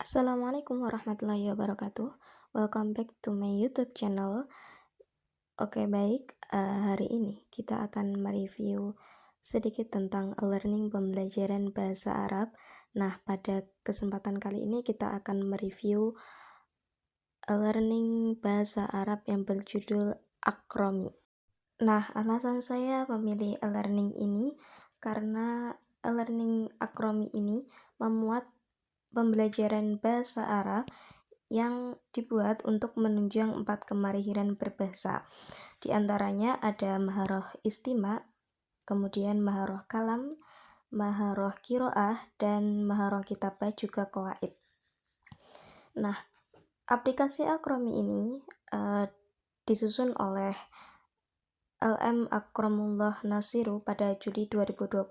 Assalamualaikum warahmatullahi wabarakatuh. Welcome back to my YouTube channel. Oke, baik. Hari ini kita akan mereview sedikit tentang learning pembelajaran bahasa Arab. Nah, pada kesempatan kali ini kita akan mereview learning bahasa Arab yang berjudul Akromi. Nah, alasan saya memilih learning ini karena learning Akromi ini memuat pembelajaran bahasa Arab yang dibuat untuk menunjang 4 kemahiran berbahasa. Di antaranya ada maharoh istima, kemudian maharoh kalam, maharoh kiroah, dan maharoh kitabah juga qawaid. Nah, aplikasi Akromi ini disusun oleh LM Akramullah Nasiru pada Juli 2020,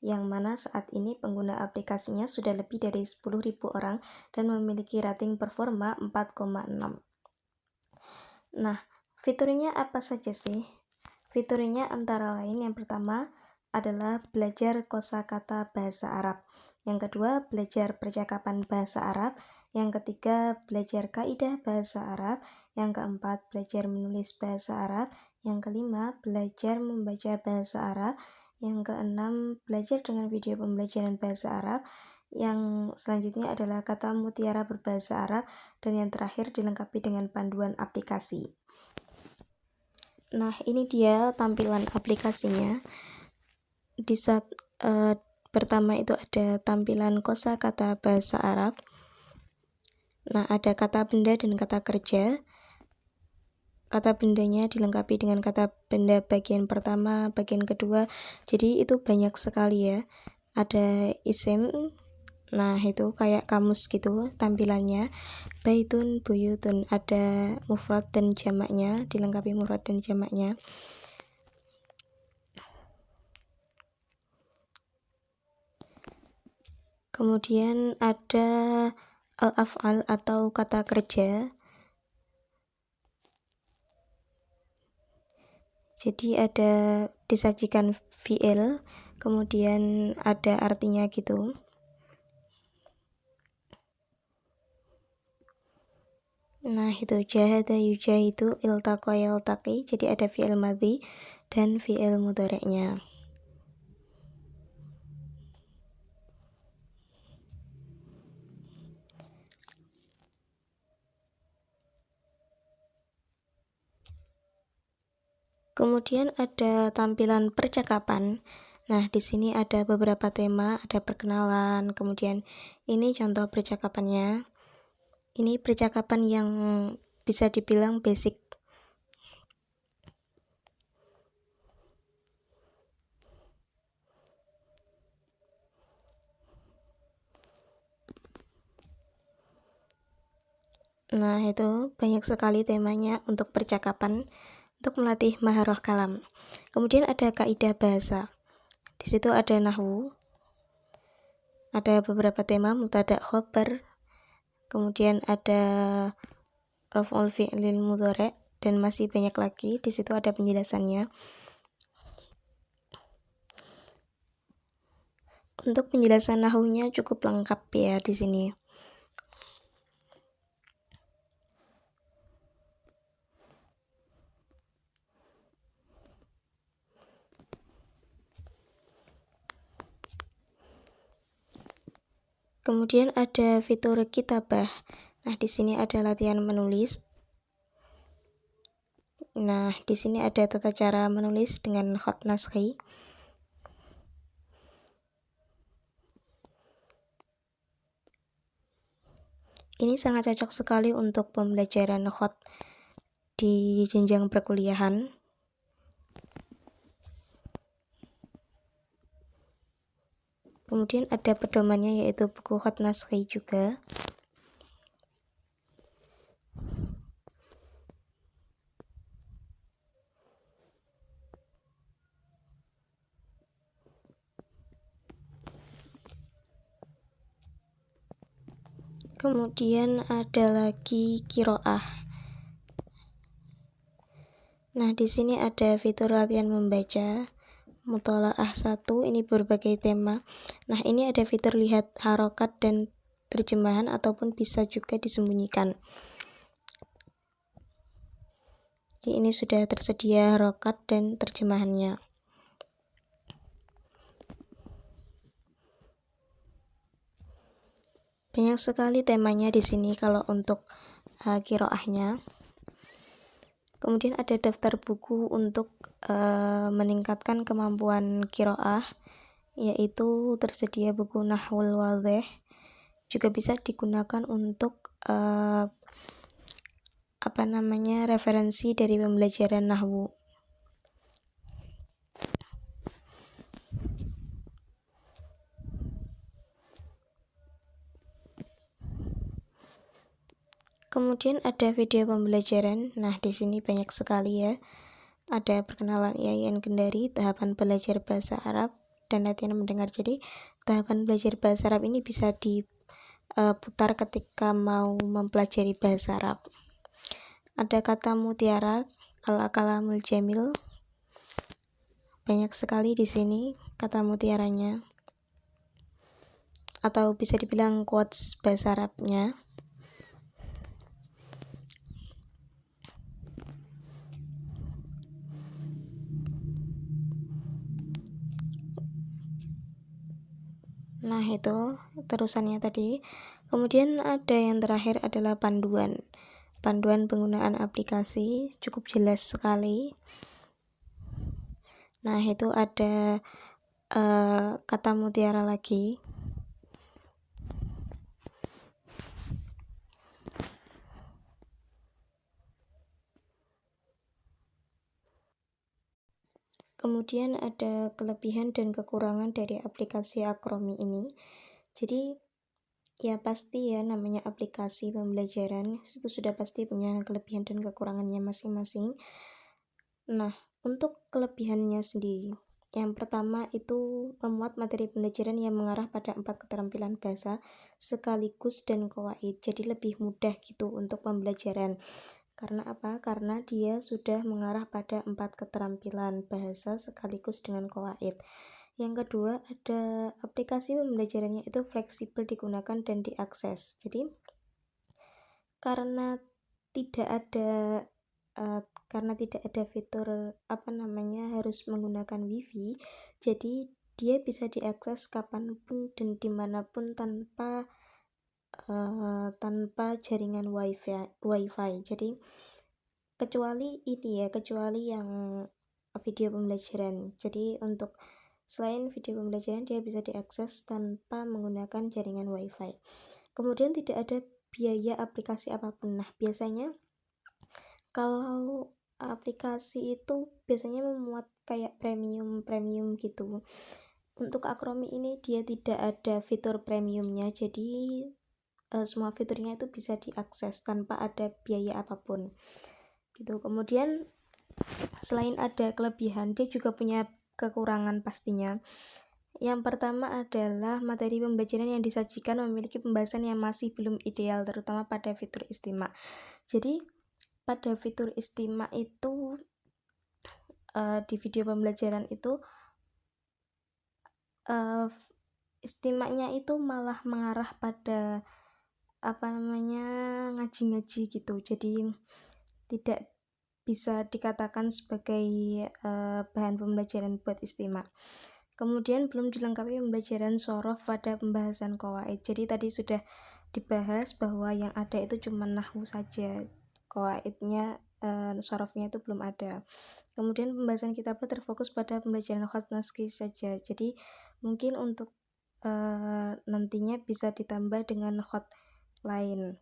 yang mana saat ini pengguna aplikasinya sudah lebih dari 10.000 orang dan memiliki rating performa 4,6. Nah, fiturnya apa saja sih? Fiturnya antara lain yang pertama adalah belajar kosakata bahasa Arab, yang kedua belajar percakapan bahasa Arab, yang ketiga belajar kaidah bahasa Arab, yang keempat belajar menulis bahasa Arab, yang kelima belajar membaca bahasa Arab, yang keenam belajar dengan video pembelajaran bahasa Arab, yang selanjutnya adalah kata mutiara berbahasa Arab, dan yang terakhir dilengkapi dengan panduan aplikasi. Nah, ini dia tampilan aplikasinya. Di saat pertama itu ada tampilan kosakata bahasa Arab. Nah, ada kata benda dan kata kerja. Kata bendanya dilengkapi dengan kata benda bagian pertama, bagian kedua. Jadi itu banyak sekali ya. Ada isim. Nah, itu kayak kamus gitu tampilannya. Baitun, buyutun, ada mufrad dan jamaknya, dilengkapi mufrad dan jamaknya. Kemudian ada al-af'al atau kata kerja. Jadi ada disajikan fi'il, kemudian ada artinya gitu. Nah, itu jahada yujahidu, iltaqa yaltaqi, jadi ada fi'il madhi dan fi'il mudhari'nya. Kemudian ada tampilan percakapan. Nah, di sini ada beberapa tema, ada perkenalan, kemudian ini contoh percakapannya. Ini percakapan yang bisa dibilang basic. Nah, itu banyak sekali temanya untuk percakapan untuk melatih maharoh kalam. Kemudian ada kaidah bahasa. Di situ ada nahwu. Ada beberapa tema mubtada khobar. Kemudian ada raf'ul fi'lil mudhari' dan masih banyak lagi. Di situ ada penjelasannya. Untuk penjelasan nahwunya cukup lengkap ya di sini. Kemudian ada fitur kitabah. Nah, di sini ada latihan menulis. Nah, di sini ada tata cara menulis dengan khat naskhi. Ini sangat cocok sekali untuk pembelajaran khat di jenjang perkuliahan. Kemudian ada pedomannya yaitu buku khat naskhi juga. Kemudian ada lagi kiroah. Nah, di sini ada fitur latihan membaca. Mutolaah 1, ini berbagai tema. Nah, ini ada fitur lihat harokat dan terjemahan ataupun bisa juga disembunyikan. Jadi ini sudah tersedia harokat dan terjemahannya. Banyak sekali temanya di sini kalau untuk qiraahnya. Kemudian ada daftar buku untuk meningkatkan kemampuan qiraah, yaitu tersedia buku Nahwul Wadhih. Juga bisa digunakan untuk referensi dari pembelajaran nahwu. Kemudian ada video pembelajaran. Nah, di sini banyak sekali ya. Ada perkenalan IAIN Kendari, tahapan belajar bahasa Arab, dan latihan mendengar. Jadi, tahapan belajar bahasa Arab ini bisa diputar ketika mau mempelajari bahasa Arab. Ada kata mutiara, al-kalamul jamil. Banyak sekali di sini kata mutiaranya. Atau bisa dibilang quotes bahasa Arabnya. Nah, itu terusannya tadi. Kemudian ada yang terakhir adalah panduan penggunaan aplikasi, cukup jelas sekali. Nah, itu ada kata mutiara lagi. Kemudian ada kelebihan dan kekurangan dari aplikasi Akromi ini. Jadi ya pasti ya, namanya aplikasi pembelajaran itu sudah pasti punya kelebihan dan kekurangannya masing-masing. Nah, untuk kelebihannya sendiri, yang pertama itu memuat materi pembelajaran yang mengarah pada 4 keterampilan bahasa sekaligus dan qawaid. Jadi lebih mudah gitu untuk pembelajaran. Karena apa? Karena dia sudah mengarah pada 4 keterampilan bahasa sekaligus dengan qawaid. Yang kedua, ada aplikasi pembelajarannya itu fleksibel digunakan dan diakses. Jadi karena tidak ada fitur harus menggunakan wifi, jadi dia bisa diakses kapanpun dan dimanapun tanpa jaringan wifi. Jadi kecuali yang video pembelajaran. Jadi untuk selain video pembelajaran dia bisa diakses tanpa menggunakan jaringan wifi. Kemudian tidak ada biaya aplikasi apapun. Nah, biasanya kalau aplikasi itu biasanya memuat kayak premium gitu. Untuk Akromi ini dia tidak ada fitur premiumnya, jadi semua fiturnya itu bisa diakses tanpa ada biaya apapun gitu. Kemudian selain ada kelebihan, dia juga punya kekurangan pastinya. Yang pertama adalah materi pembelajaran yang disajikan memiliki pembahasan yang masih belum ideal, terutama pada fitur istimak. Jadi pada fitur istimak itu di video pembelajaran itu istimaknya itu malah mengarah pada ngaji-ngaji gitu. Jadi tidak bisa dikatakan sebagai bahan pembelajaran buat istimak. Kemudian belum dilengkapi pembelajaran shorof pada pembahasan qawaid. Jadi tadi sudah dibahas bahwa yang ada itu cuma nahwu saja, qawaidnya shorofnya itu belum ada. Kemudian pembahasan kitabnya terfokus pada pembelajaran khat naskhi saja. Jadi mungkin untuk nantinya bisa ditambah dengan khat lain.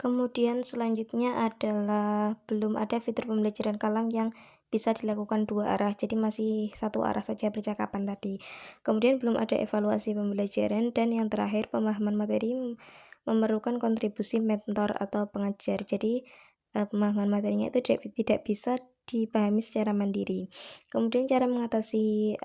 Kemudian selanjutnya adalah belum ada fitur pembelajaran kalam yang bisa dilakukan dua arah, jadi masih satu arah saja percakapan tadi. Kemudian belum ada evaluasi pembelajaran, dan yang terakhir pemahaman materi memerlukan kontribusi mentor atau pengajar. Jadi pemahaman materinya itu tidak bisa dipahami secara mandiri. Kemudian cara mengatasi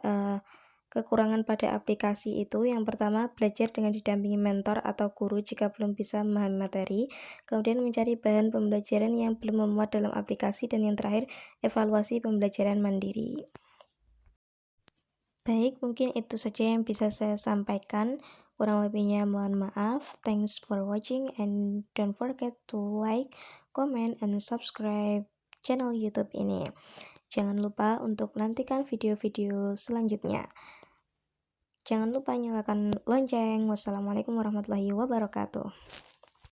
kekurangan pada aplikasi itu, yang pertama belajar dengan didampingi mentor atau guru jika belum bisa memahami materi. Kemudian mencari bahan pembelajaran yang belum memuat dalam aplikasi, dan yang terakhir evaluasi pembelajaran mandiri. Baik, mungkin itu saja yang bisa saya sampaikan Kurang lebihnya mohon maaf. Thanks for watching and don't forget to like, comment, and subscribe channel YouTube ini. Jangan lupa untuk nantikan video-video selanjutnya. Jangan lupa nyalakan lonceng. Wassalamualaikum warahmatullahi wabarakatuh.